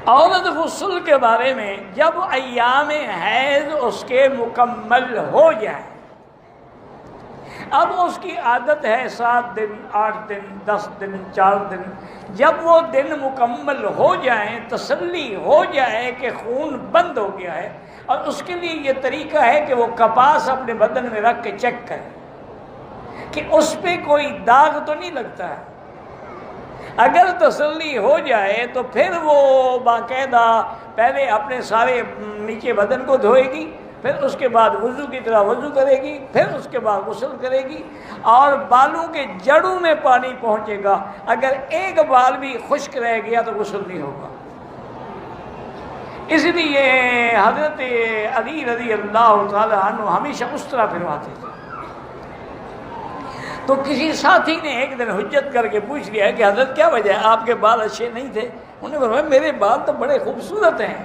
عورت غسل کے بارے میں جب ایام حیض اس کے مکمل ہو جائے، اب اس کی عادت ہے 7 دن 8 دن 10 دن 4 دن، جب وہ دن مکمل ہو جائیں، تسلی ہو جائے کہ خون بند ہو گیا ہے، اور اس کے لیے یہ طریقہ ہے کہ وہ کپاس اپنے بدن میں رکھ کے چیک کرے کہ اس پہ کوئی داغ تو نہیں لگتا ہے۔ اگر تسلی ہو جائے تو پھر وہ باقاعدہ پہلے اپنے سارے نیچے بدن کو دھوئے گی، پھر اس کے بعد وضو کی طرح وضو کرے گی، پھر اس کے بعد غسل کرے گی، اور بالوں کے جڑوں میں پانی پہنچے گا۔ اگر ایک بال بھی خشک رہ گیا تو غسل نہیں ہوگا۔ اس لیے حضرت علی رضی اللہ تعالی عنہ ہمیشہ اس طرح پھرواتے تھے۔ تو کسی ساتھی نے ایک دن حجت کر کے پوچھ لیا کہ حضرت کیا وجہ ہے، آپ کے بال اچھے نہیں تھے؟ انہوں نے فرمایا میرے بال تو بڑے خوبصورت ہیں،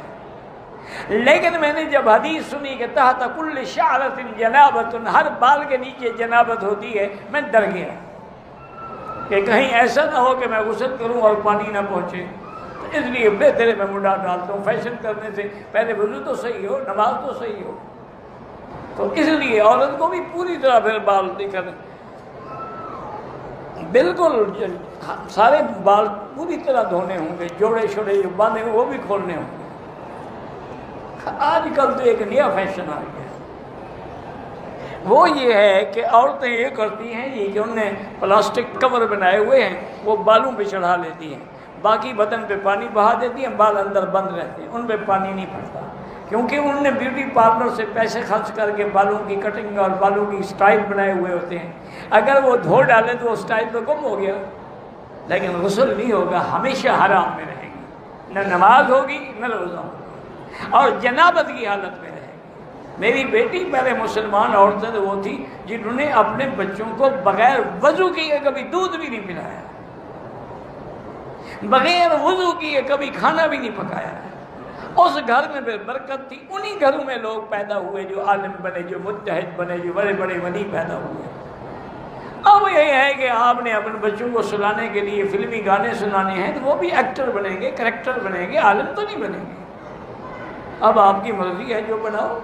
لیکن میں نے جب حدیث سنی کہ تحت کل شعرۃ جنابۃ، ہر بال کے نیچے جنابت ہوتی ہے، میں ڈر گیا کہ کہیں ایسا نہ ہو کہ میں غسل کروں اور پانی نہ پہنچے، تو اس لیے بہتر ہے میں منڈا ڈالتا ہوں، فیشن کرنے سے پہلے وضو تو صحیح ہو، نماز تو صحیح ہو۔ تو اس لیے عورت کو بھی پوری طرح پھر بال نکل، بالکل سارے بال پوری طرح دھونے ہوں گے، جوڑے شوڑے جو باندھے ہوئے وہ بھی کھولنے ہوں گے۔ آج کل تو ایک نیا فیشن آ گیا، وہ یہ ہے کہ عورتیں یہ کرتی ہیں کہ انہوں نے پلاسٹک کور بنائے ہوئے ہیں، وہ بالوں پہ چڑھا لیتی ہیں، باقی بدن پہ پانی بہا دیتی ہیں، بال اندر بند رہتے ہیں، ان پہ پانی نہیں پڑتا، کیونکہ انہوں نے بیوٹی پارلر سے پیسے خرچ کر کے بالوں کی کٹنگ اور بالوں کی سٹائل بنائے ہوئے ہوتے ہیں۔ اگر وہ دھو ڈالیں تو وہ سٹائل تو گم ہو گیا، لیکن غسل نہیں ہوگا، ہمیشہ حرام میں رہے گی، نہ نماز ہوگی نہ روزہ ہوگا، اور جنابت کی حالت میں رہے گی۔ میری بیٹی پہلے مسلمان عورتیں تو وہ تھی جنہوں نے اپنے بچوں کو بغیر وضو کیے کبھی دودھ بھی نہیں پلایا، بغیر وضو کیے کبھی کھانا بھی نہیں پکایا۔ اس گھر میں پھر برکت تھی، انہی گھروں میں لوگ پیدا ہوئے جو عالم بنے، جو مجتہد بنے، جو بڑے بڑے ولی پیدا ہوئے۔ اب یہ ہے کہ آپ نے اپنے بچوں کو سلانے کے لیے فلمی گانے سنانے ہیں تو وہ بھی ایکٹر بنیں گے، کریکٹر بنیں گے، عالم تو نہیں بنیں گے۔ اب آپ کی مرضی ہے جو بناؤ۔